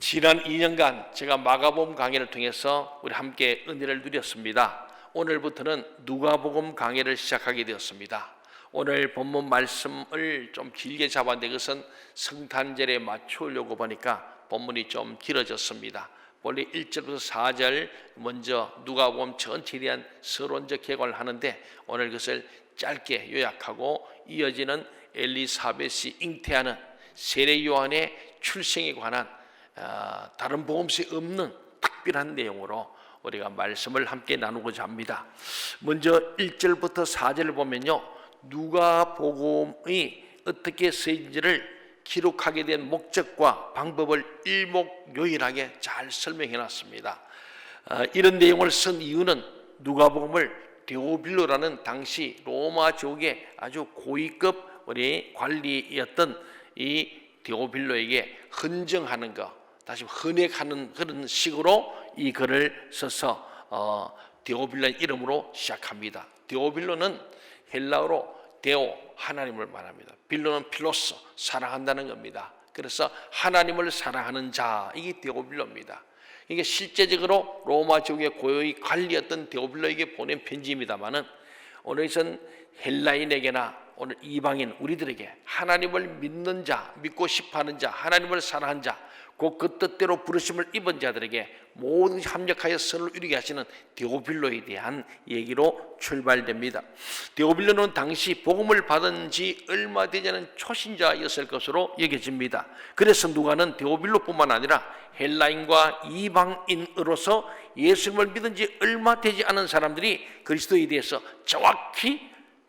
지난 2년간 제가 마가복음 강해를 통해서 우리 함께 은혜를 누렸습니다. 오늘부터는 누가복음 강해를 시작하게 되었습니다. 오늘 본문 말씀을 좀 길게 잡았는데 그것은 성탄절에 맞추려고 보니까 본문이 좀 길어졌습니다. 원래 1절부터 4절 먼저 누가복음 전체에 대한 서론적 개관을 하는데 오늘 그것을 짧게 요약하고 이어지는 엘리사벳이 잉태하는 세례 요한의 출생에 관한 다른 복음서에 없는 특별한 내용으로 우리가 말씀을 함께 나누고자 합니다. 먼저 1절부터 4절을 보면요, 누가복음이 어떻게 쓰인지를 기록하게 된 목적과 방법을 일목요연하게 잘 설명해 놨습니다. 이런 내용을 쓴 이유는 누가복음을 데오빌로라는 당시 로마 제국의 아주 고위급 우리 관리였던 이 데오빌로에게 헌정하는 것, 다시 헌액하는 그런 식으로 이 글을 써서 데오빌로의 이름으로 시작합니다. 데오빌로는 헬라어로 데오, 하나님을 말합니다. 빌로는 필로스, 사랑한다는 겁니다. 그래서 하나님을 사랑하는 자, 이게 데오빌로입니다. 이게 실제적으로 로마 제국의 고위 관리였던 데오빌로에게 보낸 편지입니다만은 오늘은 헬라인에게나 오늘 이방인 우리들에게 하나님을 믿는 자, 믿고 싶어하는 자, 하나님을 사랑하는 자, 그 뜻대로 부르심을 입은 자들에게 모든 합력하여 선을 이루게 하시는 데오빌로에 대한 얘기로 출발됩니다. 데오빌로는 당시 복음을 받은 지 얼마 되지 않은 초신자였을 것으로 여겨집니다. 그래서 누가는 데오빌로뿐만 아니라 헬라인과 이방인으로서 예수님을 믿은 지 얼마 되지 않은 사람들이 그리스도에 대해서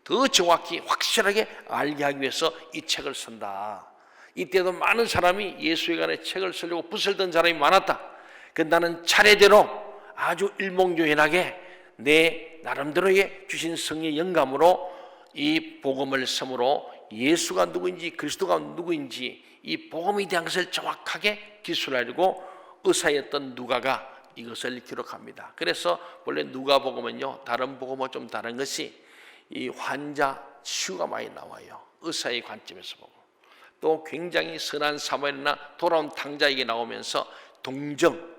더 정확히 확실하게 알게 하기 위해서 이 책을 쓴다. 이때도 많은 사람이 예수에 관해 책을 쓰려고 붓을 든 사람이 많았다. 나는 차례대로 아주 일목요연하게 내 나름대로의 주신 성의 영감으로 이 복음을 쓰므로 예수가 누구인지 그리스도가 누구인지 이 복음에 대한 것을 정확하게 기술하려고 의사였던 누가가 이것을 기록합니다. 그래서 원래 누가복음은요, 다른 복음과 좀 다른 것이 이 환자 치유가 많이 나와요. 의사의 관점에서 보고. 또 굉장히 선한 사마리아나 돌아온 탕자에게 나오면서 동정,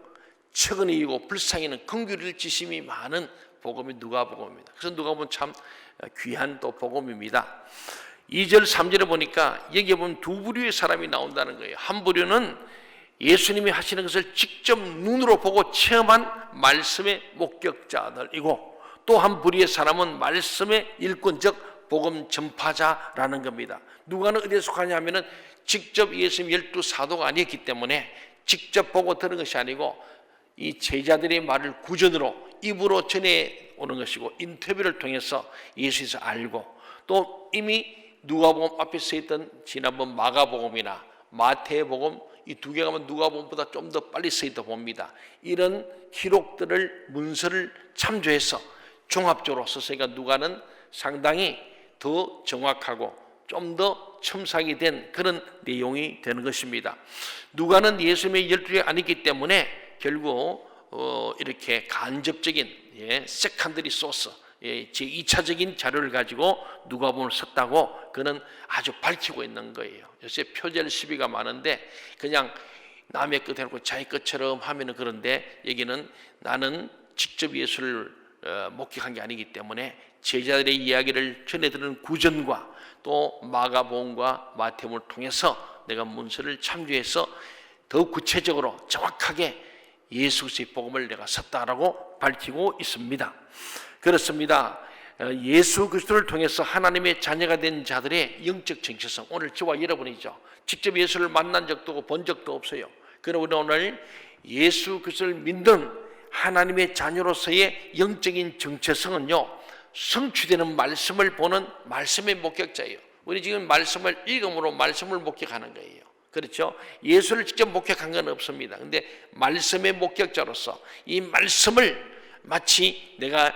척은 이유고 불쌍히는 긍휼을 지심이 많은 복음이 누가복음입니다. 그래서 누가복음은 참 귀한 또 복음입니다. 2절 3절에 보니까 여기에 보면 두 부류의 사람이 나온다는 거예요. 한 부류는 예수님이 하시는 것을 직접 눈으로 보고 체험한 말씀의 목격자들이고 또 한 부류의 사람은 말씀의 일꾼, 즉 복음 전파자라는 겁니다. 누가는 어디에 속하냐 하면은 직접 예수님 12사도가 아니었기 때문에 직접 보고 들은 것이 아니고 이 제자들의 말을 구전으로 입으로 전해오는 것이고 인터뷰를 통해서 예수에서 알고 또 이미 누가복음 앞에 써있던 지난번 마가복음이나 마태복음 이 두 개가 누가복음보다 좀 더 빨리 써있다 봅니다. 이런 기록들을 문서를 참조해서 종합적으로 썼으니까 누가는 상당히 더 정확하고 좀 더 첨삭이 된 그런 내용이 되는 것입니다. 누가는 예수님의 12가 아니기 때문에 결국 이렇게 간접적인 세컨더리 소스, 제2차적인 자료를 가지고 누가복음을 썼다고 그는 아주 밝히고 있는 거예요. 요새 표절 시비가 많은데 그냥 남의 것 해놓고 자기 것처럼 하면은 그런데 여기는 나는 직접 예수를 목격한 게 아니기 때문에 제자들의 이야기를 전해드리는 구전과 또 마가복음과 마태복음을 통해서 내가 문서를 참조해서 더 구체적으로 정확하게 예수 그리스도의 복음을 내가 썼다라고 밝히고 있습니다. 그렇습니다. 예수 그리스도를 통해서 하나님의 자녀가 된 자들의 영적 정체성, 오늘 저와 여러분이죠. 직접 예수를 만난 적도 없고 본 적도 없어요. 그러나 우리는 오늘 예수 그리스도를 믿는 하나님의 자녀로서의 영적인 정체성은요, 성취되는 말씀을 보는 말씀의 목격자예요. 우리 지금 말씀을 읽음으로 말씀을 목격하는 거예요. 그렇죠? 예수를 직접 목격한 건 없습니다. 근데 말씀의 목격자로서 이 말씀을 마치 내가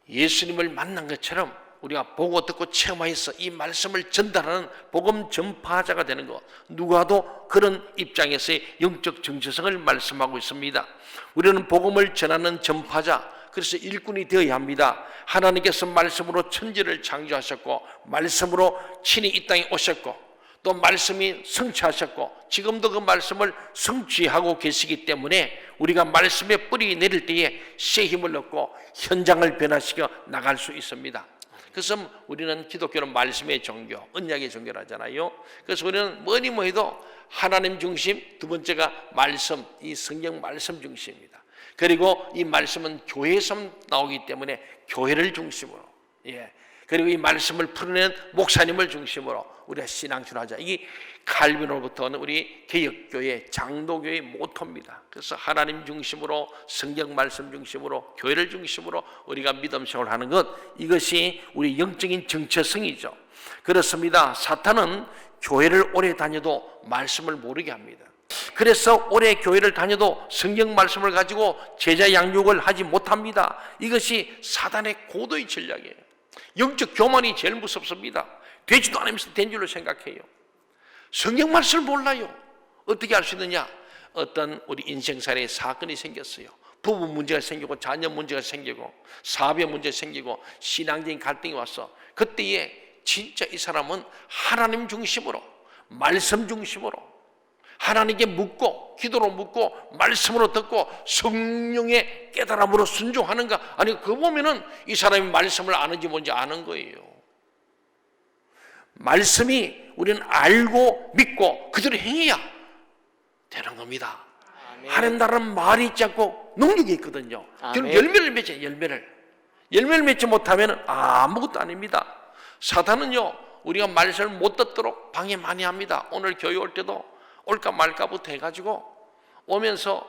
예수님을 만난 것처럼 우리가 보고 듣고 체험하여서 이 말씀을 전달하는 복음 전파자가 되는 것, 누가도 그런 입장에서의 영적 정체성을 말씀하고 있습니다. 우리는 복음을 전하는 전파자, 그래서 일꾼이 되어야 합니다. 하나님께서 말씀으로 천지를 창조하셨고 말씀으로 친히 이 땅에 오셨고 또 말씀이 성취하셨고 지금도 그 말씀을 성취하고 계시기 때문에 우리가 말씀에 뿌리 내릴 때에 새 힘을 얻고 현장을 변화시켜 나갈 수 있습니다. 그래서 우리는 기독교는 말씀의 종교, 언약의 종교를 하잖아요. 그래서 우리는 뭐니 뭐해도 하나님 중심, 두 번째가 말씀, 이 성경 말씀 중심입니다. 그리고 이 말씀은 교회에서 나오기 때문에 교회를 중심으로, 그리고 이 말씀을 풀어내는 목사님을 중심으로 우리가 신앙생활하자. 이게 칼빈으로부터는 우리 개혁교회, 장로교회의 모토입니다. 그래서 하나님 중심으로, 성경 말씀 중심으로, 교회를 중심으로 우리가 믿음 생활을 하는 것, 이것이 우리 영적인 정체성이죠. 그렇습니다. 사탄은 교회를 오래 다녀도 말씀을 모르게 합니다. 그래서 오래 교회를 다녀도 성경 말씀을 가지고 제자 양육을 하지 못합니다. 이것이 사단의 고도의 전략이에요. 영적 교만이 제일 무섭습니다. 되지도 않으면서 된 줄로 생각해요. 성경 말씀을 몰라요. 어떻게 알 수 있느냐? 어떤 우리 인생살에 사건이 생겼어요. 부부 문제가 생기고 자녀 문제가 생기고 사업의 문제가 생기고 신앙적인 갈등이 왔어. 그때에 진짜 이 사람은 하나님 중심으로, 말씀 중심으로 하나님께 묻고 기도로 묻고 말씀으로 듣고 성령의 깨달음으로 순종하는가? 아니, 그거 보면은 이 사람이 말씀을 아는지 뭔지 아는 거예요. 말씀이 우리는 알고 믿고 그대로 행해야 되는 겁니다. 아멘. 하나님 나라는 말이 있지 않고 능력이 있거든요. 그럼 열매를 맺어요. 열매를 맺지 못하면 아무것도 아닙니다. 사탄은요, 우리가 말씀을 못 듣도록 방해 많이 합니다. 오늘 교회 올 때도 올까 말까부터 해가지고 오면서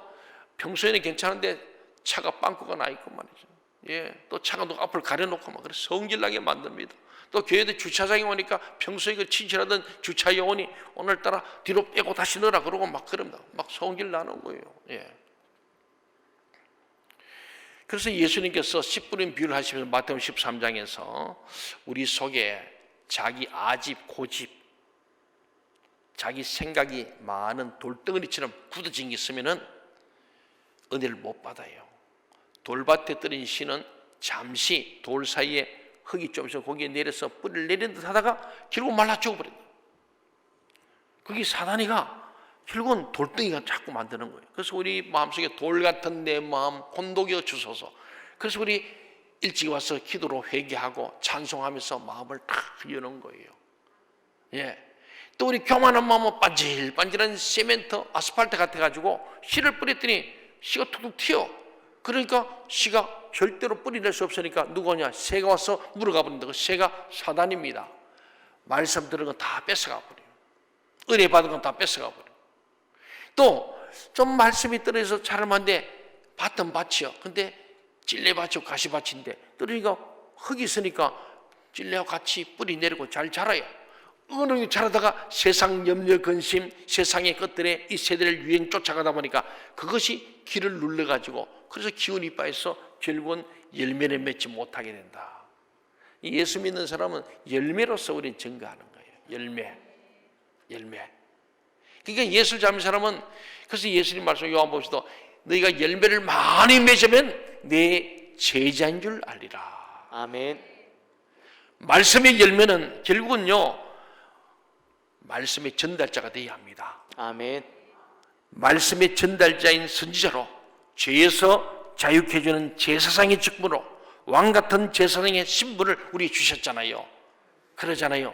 평소에는 괜찮은데 차가 빵꾸가 나 있고 말이죠. 또 차가 누가 앞을 가려놓고 막 그래 성질나게 만듭니다. 또 교회도 주차장에 오니까 평소에 그 친절하던 주차 요원이 오늘따라 뒤로 빼고 다시 넣으라 그러고 막 그럽니다. 막 성질 나는 거예요. 그래서 예수님께서 10분의 비유를 하시면서 마태복음 13장에서 우리 속에 자기 아집, 고집, 자기 생각이 많은 돌덩어리처럼 굳어진 게 있으면은 은혜를 못 받아요. 돌밭에 떨어진 씨는 잠시 돌 사이에 흙이 좀 있어 거기에 내려서 뿌리를 내린 듯 하다가 결국 말라 죽어버린다. 그게 사단이가 결국은 돌덩이가 자꾸 만드는 거예요. 그래서 우리 마음속에 돌 같은 내 마음 혼독여 주소서. 그래서 우리 일찍 와서 기도로 회개하고 찬송하면서 마음을 다 여는 거예요. 또 우리 교만한 마음은 반질반질한 세멘트, 아스팔트 같아가지고 씨를 뿌렸더니 씨가 툭툭 튀어. 그러니까 씨가 절대로 뿌리낼 수 없으니까 누구냐? 새가 와서 물어가 버린다. 그 새가 사단입니다. 말씀 들은 건 다 뺏어가 버려요. 은혜 받은 건 다 뺏어가 버려요. 또 좀 말씀이 떨어져서 자라만데 밭은 밭이요. 근데 찔레밭이고 가시밭인데 떨어지니까 흙이 있으니까 찔레와 같이 뿌리 내리고 잘 자라요. 어느 게 자라다가 세상 염려 근심, 세상의 것들에 이 세대를 유행 쫓아가다 보니까 그것이 길을 눌러가지고 그래서 기운이 빠져서 결국은 열매를 맺지 못하게 된다. 예수 믿는 사람은 열매로서 우리는 증거하는 거예요. 열매. 그러니까 예수를 잡는 사람은 그래서 예수님 말씀 요한복음에서도 너희가 열매를 많이 맺으면 내 제자인 줄 알리라. 아멘. 말씀의 열매는 결국은요, 말씀의 전달자가 되어야 합니다. 아멘. 말씀의 전달자인 선지자로 죄에서 자유케 해주는 제사장의 직분으로 왕같은 제사장의 신분을 우리 주셨잖아요. 그러잖아요.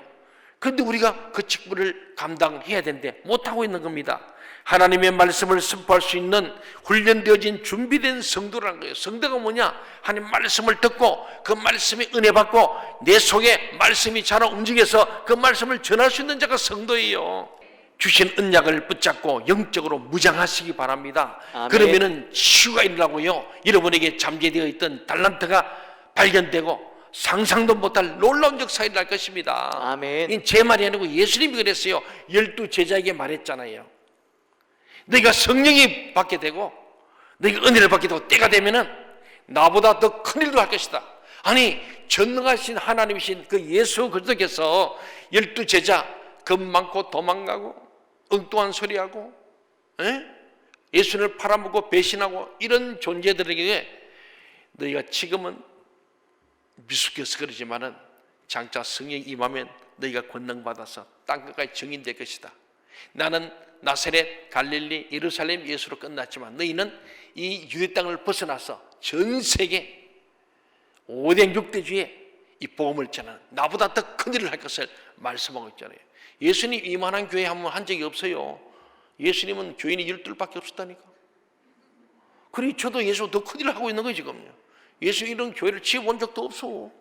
그런데 우리가 그 직분을 감당해야 되는데 못하고 있는 겁니다. 하나님의 말씀을 선포할 수 있는 훈련되어진 준비된 성도라는 거예요. 성도가 뭐냐? 하나님 말씀을 듣고 그 말씀에 은혜 받고 내 속에 말씀이 자라 움직여서 그 말씀을 전할 수 있는 자가 성도예요. 주신 언약을 붙잡고 영적으로 무장하시기 바랍니다. 아멘. 그러면은 치유가 일어나고요, 여러분에게 잠재되어 있던 달란트가 발견되고 상상도 못할 놀라운 역사가 일어날 것입니다. 아멘. 제 말이 아니고 예수님이 그랬어요. 12 제자에게 말했잖아요. 너희가 성령이 받게 되고 너희가 은혜를 받게 되고 때가 되면은 나보다 더 큰 일도 할 것이다. 아니, 전능하신 하나님이신 그 예수 그리스도께서 12 제자 겁 많고 도망가고 엉뚱한 소리하고 예수를 팔아먹고 배신하고 이런 존재들에게 너희가 지금은 미숙해서 그러지만은 장차 성령이 임하면 너희가 권능받아서 땅끝까지 증인될 것이다. 나는 나사렛, 갈릴리, 예루살렘, 예수로 끝났지만 너희는 이 유대 땅을 벗어나서 전 세계 5대 6대주에 이 복음을 전하는 나보다 더 큰 일을 할 것을 말씀하고 있잖아요. 예수님 이만한 교회 한 적이 없어요. 예수님은 교인이 12밖에 없었다니까. 그러니 저도 예수 더 큰 일을 하고 있는 거예요 지금요. 예수 이런 교회를 지어본 적도 없어.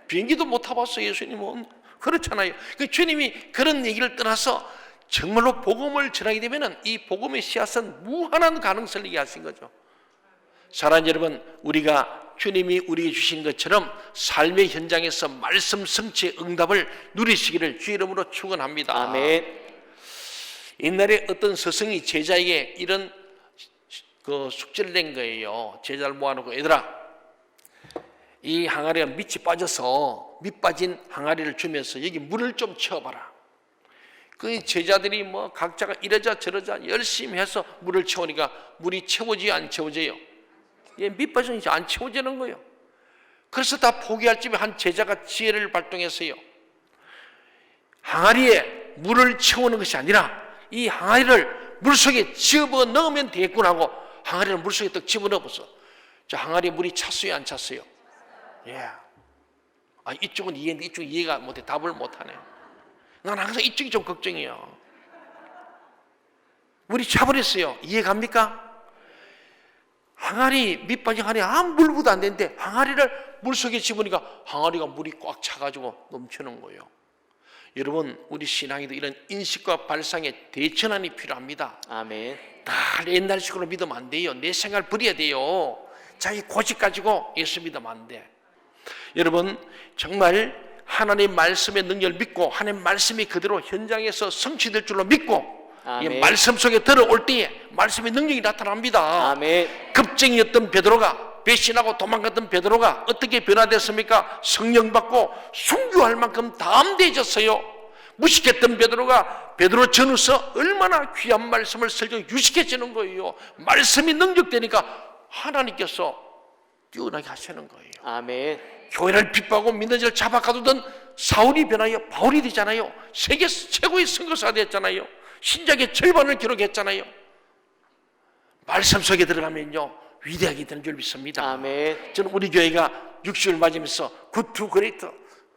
비행기도 못 타봤어 예수님은. 그렇잖아요. 그 주님이 그런 얘기를 떠나서 정말로 복음을 전하게 되면 이 복음의 씨앗은 무한한 가능성을 얘기하신 거죠. 사랑하는 여러분, 우리가 주님이 우리에게 주신 것처럼 삶의 현장에서 말씀 성취의 응답을 누리시기를 주의 이름으로 축원합니다. 아멘. 옛날에 어떤 스승이 제자에게 이런 숙제를 낸 거예요. 제자를 모아놓고 얘들아, 이 항아리가 밑이 빠져서 밑 빠진 항아리를 주면서 여기 물을 좀 채워봐라. 그 제자들이 뭐 각자가 이러자 저러자 열심히 해서 물을 채우니까 물이 채워지요 안 채워져요? 예, 밑 빠지면 이제 안 채워지는 거예요. 그래서 다 포기할 쯤에 한 제자가 지혜를 발동했어요. 항아리에 물을 채우는 것이 아니라 이 항아리를 물속에 집어 넣으면 되겠구나 하고 항아리를 물속에 딱 집어 넣어서 저 항아리에 물이 찼어요 안 찼어요? 예. 아, 이쪽은 이해했는데 이쪽은 이해가 못해. 답을 못하네. 난 항상 이쪽이 좀 걱정이에요. 물이 차버렸어요. 이해갑니까? 항아리 밑빠진 항아리 아무 물 부어도 안 되는데 항아리를 물속에 집으니까 항아리가 물이 꽉 차가지고 넘치는 거예요. 여러분, 우리 신앙에도 이런 인식과 발상의 대전환이 필요합니다. 아멘. 다 옛날식으로 믿으면 안 돼요. 내 생각을 버려야 돼요. 자기 고집 가지고 예수 믿으면 안 돼. 여러분, 정말 하나님의 말씀의 능력을 믿고 하나님의 말씀이 그대로 현장에서 성취될 줄로 믿고 이 말씀 속에 들어올 때에 말씀의 능력이 나타납니다. 아멘. 급쟁이였던 베드로가, 배신하고 도망갔던 베드로가 어떻게 변화됐습니까? 성령 받고 순교할 만큼 담대해졌어요. 무식했던 베드로가 베드로 전후서 얼마나 귀한 말씀을 설교 유식해지는 거예요. 말씀이 능력되니까 하나님께서 뛰어나게 하시는 거예요. 아멘. 교회를 핍박하고 믿는 자를 잡아가두던 사울이 변하여 바울이 되잖아요. 세계 최고의 선교사가 됐잖아요. 신작의 절반을 기록했잖아요. 말씀 속에 들어가면요 위대하게 되는 줄 믿습니다. 아멘. 저는 우리 교회가 60을 맞으면서 굿투 그레이터,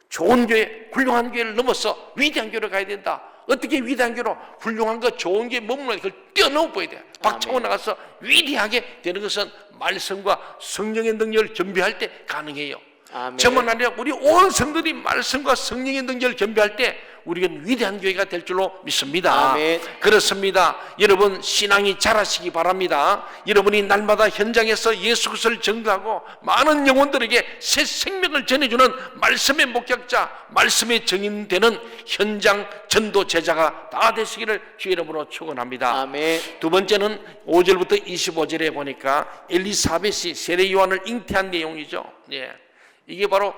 좋은 교회, 훌륭한 교회를 넘어서 위대한 교회로 가야 된다. 어떻게 위대한 교회로 훌륭한 거 좋은 교회 머무는 그걸 뛰어넘어 보여야 돼요. 박차고 나가서 위대하게 되는 것은 말씀과 성령의 능력을 겸비할 때 가능해요. 아멘. 저만 아니라 우리 온 성도들이 말씀과 성령의 능력을 겸비할 때 우리는 위대한 교회가 될 줄로 믿습니다. 아멘. 그렇습니다. 여러분 신앙이 자라시기 바랍니다. 여러분이 날마다 현장에서 예수 그리스도를 전도하고 많은 영혼들에게 새 생명을 전해주는 말씀의 목격자, 말씀의 증인되는 현장 전도 제자가 다 되시기를 주의 이름으로 축원합니다. 아멘. 두 번째는 5절부터 25절에 보니까 엘리사벳이 세례 요한을 잉태한 내용이죠. 예. 이게 바로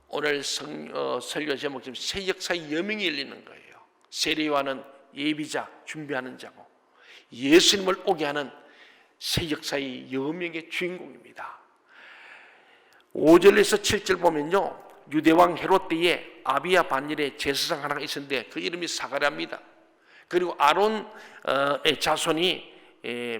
오늘 설교 제목처럼 새 역사의 여명이 열리는 거예요. 세례 요한은 예비자, 준비하는 자고 예수님을 오게 하는 새 역사의 여명의 주인공입니다. 5절에서 7절 보면요, 유대왕 헤롯 때에 아비야 반일의 제사장 하나가 있었는데 그 이름이 사가랴입니다. 그리고 아론의 자손이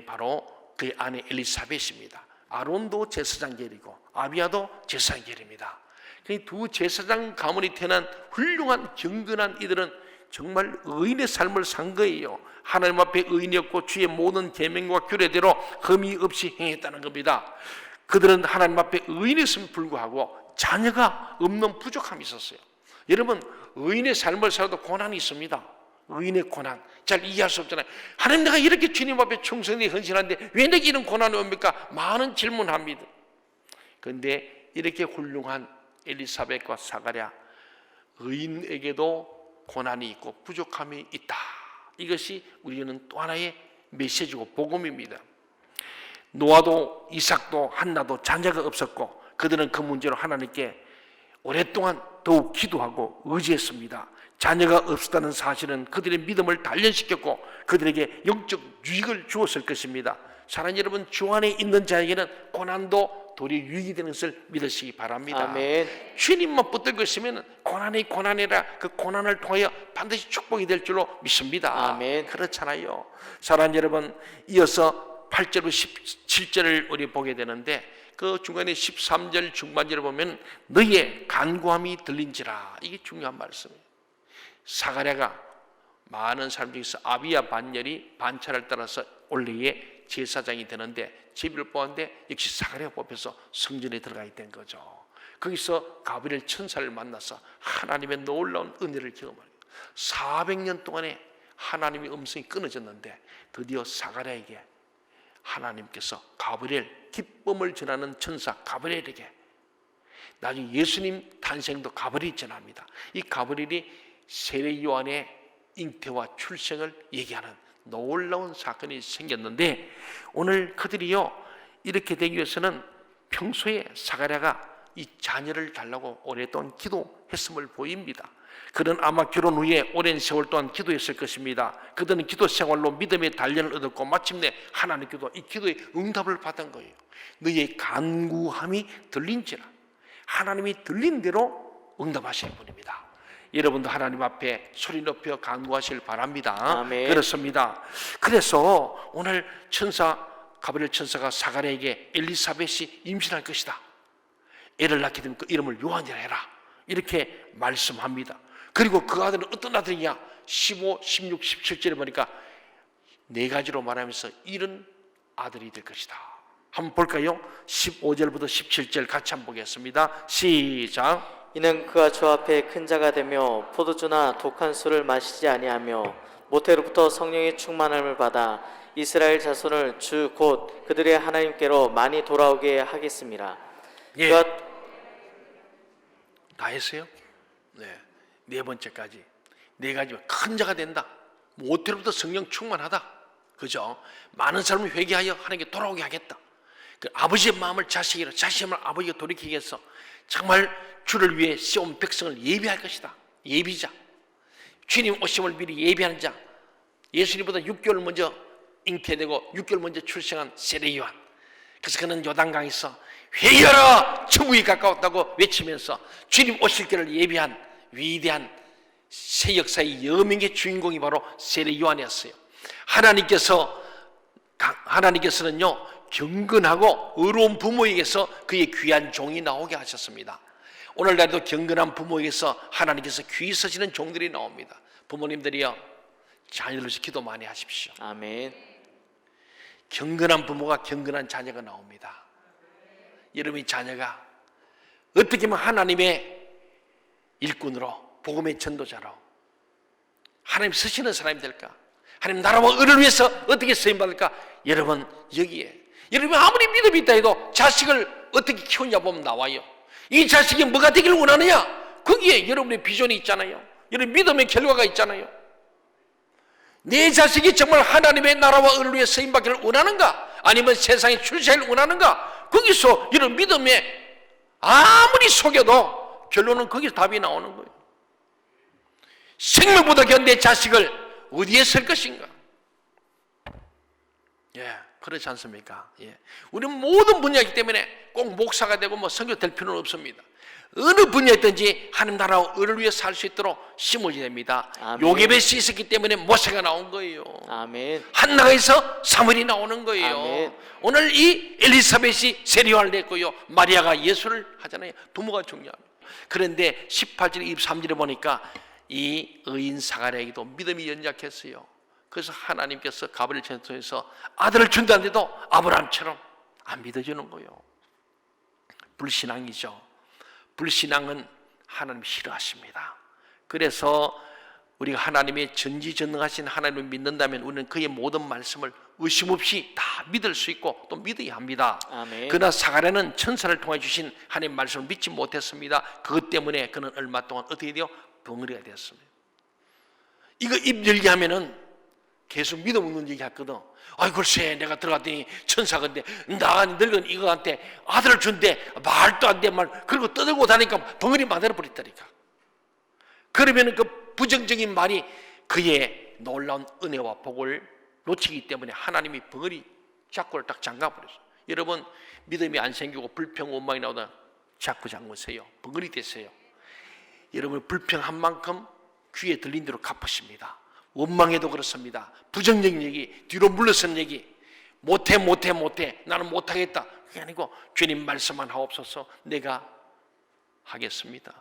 바로 그의 아내 엘리사벳입니다. 아론도 제사장 계리고 아비야도 제사장 계리입니다. 그 두 제사장 가문이 태어난 훌륭한 경건한 이들은 정말 의인의 삶을 산 거예요. 하나님 앞에 의인이었고 주의 모든 계명과 규례대로 흠이 없이 행했다는 겁니다. 그들은 하나님 앞에 의인이었음에 불구하고 자녀가 없는 부족함이 있었어요. 여러분, 의인의 삶을 살아도 고난이 있습니다. 의인의 고난 잘 이해할 수 없잖아요. 하나님, 내가 이렇게 주님 앞에 충성되게 헌신하는데 왜 내게 이런 고난이 옵니까? 많은 질문합니다. 그런데 이렇게 훌륭한 엘리사벳과 사가랴, 의인에게도 고난이 있고 부족함이 있다. 이것이 우리는 또 하나의 메시지고 복음입니다. 노아도 이삭도 한나도 자녀가 없었고 그들은 그 문제로 하나님께 오랫동안 더욱 기도하고 의지했습니다. 자녀가 없었다는 사실은 그들의 믿음을 단련시켰고 그들에게 영적 유익을 주었을 것입니다. 사랑하는 여러분, 주 안에 있는 자에게는 고난도 도리어 유익이 되는 것을 믿으시기 바랍니다. 아멘. 주님만 붙들고 있으면 고난이라 그 고난을 통하여 반드시 축복이 될 줄로 믿습니다. 아멘. 그렇잖아요. 사랑하는 여러분, 이어서 8절로 17절을 우리 보게 되는데 그 중간에 13절 중반절을 보면 너희의 간구함이 들린지라, 이게 중요한 말씀이에요. 사가랴가 많은 사람 중에서 아비야 반열이 반차를 따라서 올해의 제사장이 되는데 제비를 뽑았는데 역시 사가랴가 뽑혀서 성전에 들어가야 된 거죠. 거기서 가브리엘 천사를 만나서 하나님의 놀라운 은혜를 경험하는 거예요. 400년 동안에 하나님의 음성이 끊어졌는데 드디어 사가랴에게 하나님께서 가브리엘, 기쁨을 전하는 천사 가브리엘에게, 나중에 예수님 탄생도 가브리엘이 전합니다. 이 가브리엘이 세례 요한의 잉태와 출생을 얘기하는 놀라운 사건이 생겼는데, 오늘 그들이요 이렇게 되기 위해서는 평소에 사가랴가 이 자녀를 달라고 오랫동안 기도했음을 보입니다. 그는 아마 결혼 후에 오랜 세월 동안 기도했을 것입니다. 그들은 기도 생활로 믿음의 단련을 얻었고 마침내 하나님께도 이 기도의 응답을 받은 거예요. 너희의 간구함이 들린지라, 하나님이 들린 대로 응답하시는 분입니다. 여러분도 하나님 앞에 소리 높여 간구하시길 바랍니다. 아멘. 그렇습니다. 그래서 오늘 가브리엘 천사가 사가랴에게 엘리사벳이 임신할 것이다, 애를 낳게 되면 그 이름을 요한이라 해라, 이렇게 말씀합니다. 그리고 그 아들은 어떤 아들이냐, 15, 16, 17절에 보니까 네 가지로 말하면서 이런 아들이 될 것이다. 한번 볼까요? 15절부터 17절 같이 한번 보겠습니다. 시작. 이는 그가 주 앞에 큰 자가 되며 포도주나 독한 술을 마시지 아니하며 모태로부터 성령의 충만함을 받아 이스라엘 자손을 주 곧 그들의 하나님께로 많이 돌아오게 하겠습니다. 예. 그가 다 했어요? 네. 네 번째까지. 네 가지면 큰 자가 된다. 모태로부터 성령 충만하다. 그죠? 많은 사람을 회개하여 하나님께 돌아오게 하겠다. 그 아버지의 마음을 자식이라, 자식의 마음을 아버지가 돌이키게 해서 정말 주를 위해 씌운 백성을 예비할 것이다. 예비자. 주님 오심을 미리 예비하는 자. 예수님보다 6개월 먼저 잉태되고 6개월 먼저 출생한 세례 요한. 그래서 그는 요단강에서 회개하라, 천국이 가까웠다고 외치면서 주님 오실 길을 예비한 위대한 새 역사의 여명의 주인공이 바로 세례 요한이었어요. 하나님께서는요 경건하고 의로운 부모에게서 그의 귀한 종이 나오게 하셨습니다. 오늘날도 경건한 부모에게서 하나님께서 귀히 서시는 종들이 나옵니다. 부모님들이요 자녀들로서 기도 많이 하십시오. 아멘. 경건한 부모가 경건한 자녀가 나옵니다. 여러분의 자녀가 어떻게 하면 하나님의 일꾼으로, 복음의 전도자로 하나님 쓰시는 사람이 될까? 하나님 나라와 의를 위해서 어떻게 쓰임받을까? 여러분 여기에, 여러분 아무리 믿음이 있다 해도 자식을 어떻게 키우냐 보면 나와요. 이 자식이 뭐가 되기를 원하느냐? 거기에 여러분의 비전이 있잖아요. 여러분 믿음의 결과가 있잖아요. 내 자식이 정말 하나님의 나라와 의를 위해 쓰임받기를 원하는가? 아니면 세상에 출세를 원하는가? 거기서 이런 믿음에 아무리 속여도 결론은 거기서 답이 나오는 거예요. 생명보다 겨 내 자식을 어디에 쓸 것인가? 예, 그렇지 않습니까? 예. 우리는 모든 분야이기 때문에 꼭 목사가 되고 뭐 선교 될 필요는 없습니다. 어느 분야였든지 하나님 나라와 의를 위해 살 수 있도록 심어져야 됩니다. 아멘. 요게벳이 있었기 때문에 모세가 나온 거예요. 아멘. 한나에서 사무엘이 나오는 거예요. 아멘. 오늘 이 엘리사벳이 세례요한을 냈고요, 마리아가 예수를 하잖아요. 부모가 중요합니다. 그런데 18절 23절에 보니까 이 의인 사가랴에게도 믿음이 연약했어요. 그래서 하나님께서 가브리엘 천사를 통해서 아들을 준다는데도 아브라함처럼 안 믿어주는 거예요. 불신앙이죠. 불신앙은 하나님 싫어하십니다. 그래서 우리가 하나님의 전지전능하신 하나님을 믿는다면 우리는 그의 모든 말씀을 의심 없이 다 믿을 수 있고 또 믿어야 합니다. 아멘. 그러나 사가랴는 천사를 통해 주신 하나님의 말씀을 믿지 못했습니다. 그것 때문에 그는 얼마 동안 어떻게 돼요? 벙어리가 되었습니다. 이거 입 열게 하면은 계속 믿음 없는 얘기 했거든. 아이 글쎄 내가 들어갔더니 천사건데 나 늙은 이거한테 아들을 준대, 말도 안 돼 말, 그리고 떠들고 다니까 벙어리 만들어 버렸다니까. 그러면은 그 부정적인 말이 그의 놀라운 은혜와 복을 놓치기 때문에 하나님이 벙어리 자꾸를 딱 잠가버렸어요. 여러분 믿음이 안 생기고 불평 원망이 나오다 자꾸 잠그세요. 벙어리 되세요. 여러분 불평한 만큼 귀에 들린 대로 갚으십니다. 원망해도 그렇습니다. 부정적인 얘기, 뒤로 물러선 얘기, 못해 나는 못하겠다, 그게 아니고 주님 말씀만 하옵소서, 내가 하겠습니다.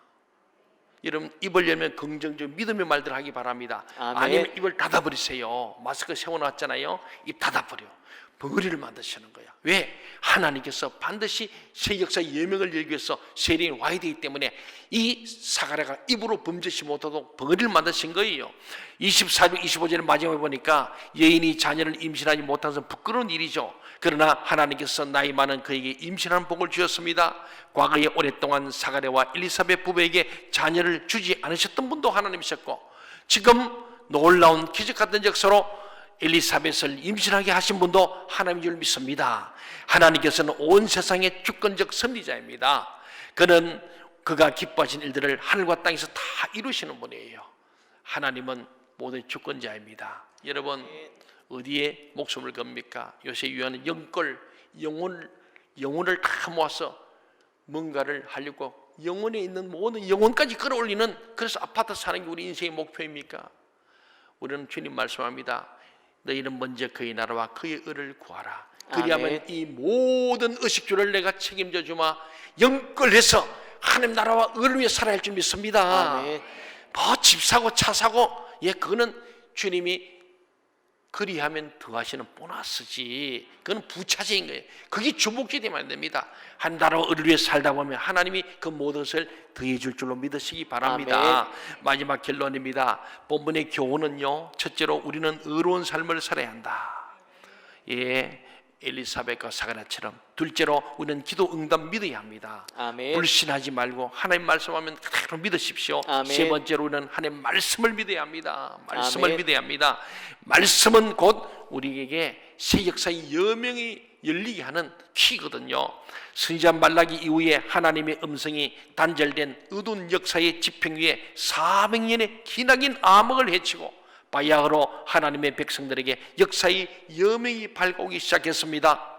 여러분 입을 열면 긍정적 믿음의 말들 하기 바랍니다. 아멘. 아니면 입을 닫아버리세요. 마스크 세워놨잖아요. 입 닫아버려. 벙어리를 만드시는 거야. 왜? 하나님께서 반드시 새 역사의 예명을 열기 위해서 세례인이 와야 되기 때문에 이 사가랴가 입으로 범죄시 못하도록 벙어리를 만드신 거예요. 24절 25절의 마지막에 보니까 여인이 자녀를 임신하지 못한 것은 부끄러운 일이죠. 그러나 하나님께서 나이 많은 그에게 임신하는 복을 주셨습니다. 과거에 오랫동안 사가랴와 엘리사벳 부부에게 자녀를 주지 않으셨던 분도 하나님이셨고, 지금 놀라운 기적 같은 역사로 엘리사벳을 임신하게 하신 분도 하나님인 줄 믿습니다. 하나님께서는 온 세상의 주권적 섭리자입니다. 그가 기뻐하신 일들을 하늘과 땅에서 다 이루시는 분이에요. 하나님은 모든 주권자입니다. 여러분 어디에 목숨을 겁니까? 요새 유한은 영혼을 다 모아서 뭔가를 하려고 영혼에 있는 모든 영혼까지 끌어올리는, 그래서 아파트 사는 게 우리 인생의 목표입니까? 우리는 주님 말씀합니다. 너희는 먼저 그의 나라와 그의 의를 구하라. 그리하면 아멘. 이 모든 의식주를 내가 책임져 주마. 영끌해서 하나님 나라와 의를 위해 살아야 할 줄 믿습니다. 아멘. 뭐 집 사고 차 사고, 그거는 주님이 그리하면 더하시는 보너스지, 그건 부차적인 거예요. 그게 주목이 되면 안 됩니다. 한 나라와 의를 위해 살다 보면 하나님이 그 모든 것을 더해 줄 줄로 믿으시기 바랍니다. 마지막 결론입니다. 본문의 교훈은요, 첫째로 우리는 의로운 삶을 살아야 한다. 엘리사벳과 사가랴처럼. 둘째로 우리는 기도 응답 믿어야 합니다. 아멘. 불신하지 말고 하나님 말씀하면 그대로 믿으십시오. 아멘. 세 번째로 우리는 하나님 말씀을 믿어야 합니다. 말씀을 아멘. 믿어야 합니다. 말씀은 곧 우리에게 새 역사의 여명이 열리게 하는 키거든요. 선지자 말라기 이후에 하나님의 음성이 단절된 어두운 역사의 지평 위에 400년의 기나긴 암흑을 헤치고 바야흐로 하나님의 백성들에게 역사의 여명이 밝아오기 시작했습니다.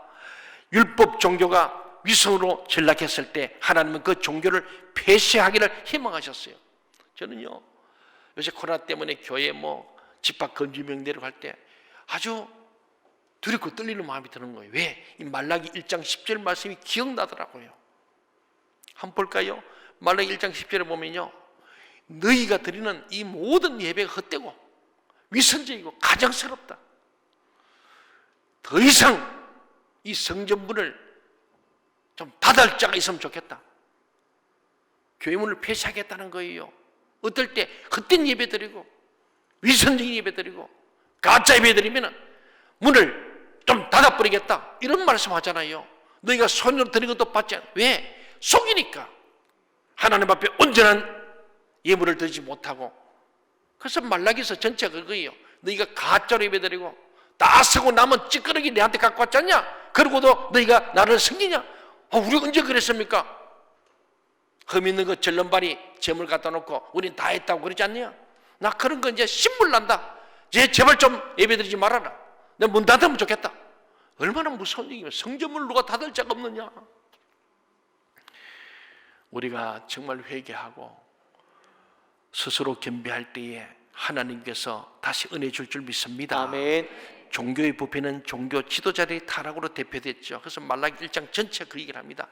율법 종교가 위선으로 전락했을 때 하나님은 그 종교를 폐쇄하기를 희망하셨어요. 저는요, 요새 코로나 때문에 교회 집합 금지 명대로 갈 때 아주 두렵고 떨리는 마음이 드는 거예요. 왜? 이 말라기 1장 10절 말씀이 기억나더라고요. 한번 볼까요? 말라기 1장 10절에 보면요, 너희가 드리는 이 모든 예배가 헛되고 위선적이고 가정스럽다. 더 이상 이 성전문을 좀 닫을 자가 있으면 좋겠다. 교회 문을 폐쇄하겠다는 거예요. 어떨 때 헛된 예배 드리고 위선적인 예배 드리고 가짜 예배 드리면 문을 좀 닫아버리겠다, 이런 말씀 하잖아요. 너희가 손으로 드린 것도 받지 않아. 왜? 속이니까. 하나님 앞에 온전한 예물을 드리지 못하고. 그래서 말라기서 전체가 그거예요. 너희가 가짜로 예배드리고 다 쓰고 남은 찌끄러기 내한테 갖고 왔지 않냐? 그러고도 너희가 나를 섬기냐? 우리 언제 그랬습니까? 흠 있는 거 절름발이 재물 갖다 놓고 우린 다 했다고 그러지 않냐? 나 그런 거 이제 신물난다. 이제 제발 좀 예배드리지 말아라. 내가 문 닫으면 좋겠다. 얼마나 무서운 얘기면, 성전문을 누가 닫을 자가 없느냐? 우리가 정말 회개하고 스스로 겸비할 때에 하나님께서 다시 은혜 줄 믿습니다. 아멘. 종교의 부패는 종교 지도자들이 타락으로 대표됐죠. 그래서 말라기 1장 전체 그 얘기를 합니다.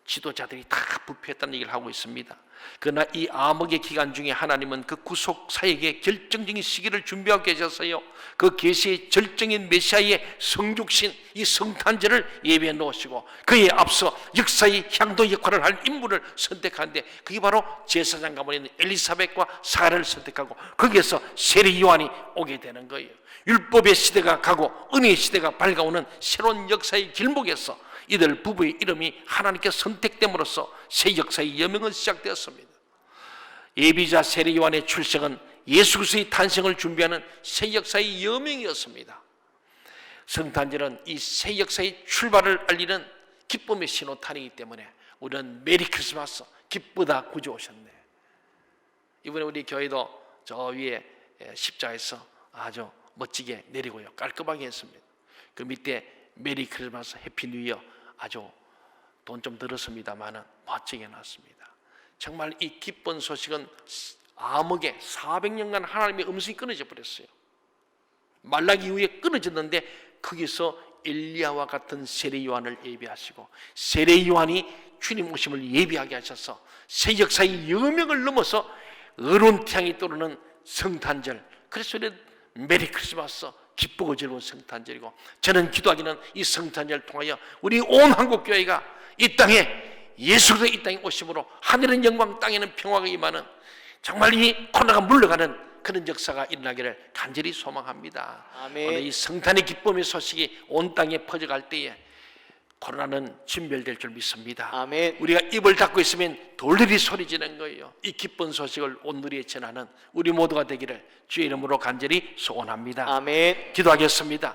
지도자들이 다 부패했다는 얘기를 하고 있습니다. 그러나 이 암흑의 기간 중에 하나님은 그 구속 사역의 결정적인 시기를 준비하고 계셨어요. 그 계시의 절정인 메시아의 성육신, 이 성탄절을 예배해 놓으시고 그에 앞서 역사의 향도 역할을 할 인물을 선택하는데, 그게 바로 제사장 가문에 있는 엘리사벳과 사라를 선택하고 거기에서 세례 요한이 오게 되는 거예요. 율법의 시대가 가고 은혜의 시대가 밝아오는 새로운 역사의 길목에서 이들 부부의 이름이 하나님께 선택됨으로써 새 역사의 여명은 시작되었습니다. 예비자 세례 요한의 출생은 예수 그리스도의 탄생을 준비하는 새 역사의 여명이었습니다. 성탄절은 이 새 역사의 출발을 알리는 기쁨의 신호탄이기 때문에 우리는 메리 크리스마스, 기쁘다 구주 오셨네. 이번에 우리 교회도 저 위에 십자가에서 아주 멋지게 내리고요, 깔끔하게 했습니다. 그 밑에 메리 크리스마스 해피 뉴 이어, 아주 돈 좀 들었습니다만은 멋지게 놨습니다. 정말 이 기쁜 소식은 암흑에 400년간 하나님의 음성이 끊어져 버렸어요. 말라기 이후에 끊어졌는데 거기서 엘리야와 같은 세례 요한을 예비하시고 세례 요한이 주님 오심을 예비하게 하셔서 새 역사의 여명을 넘어서 어려운 태양이 떠오르는 성탄절, 그래서 우리 메리 크리스마스, 기쁘고 즐거운 성탄절이고, 저는 기도하기는 이 성탄절을 통하여 우리 온 한국교회가 이 땅에 예수 그리스도 이 땅에 오심으로 하늘은 영광 땅에는 평화가 임하는 정말 이 코로나가 물러가는 그런 역사가 일어나기를 간절히 소망합니다. 아멘. 오늘 이 성탄의 기쁨의 소식이 온 땅에 퍼져갈 때에 코로나는 진멸될 줄 믿습니다. 아멘. 우리가 입을 닫고 있으면 돌들이 소리지는 거예요. 이 기쁜 소식을 온 누리에 전하는 우리 모두가 되기를 주의 이름으로 간절히 소원합니다. 아멘. 기도하겠습니다.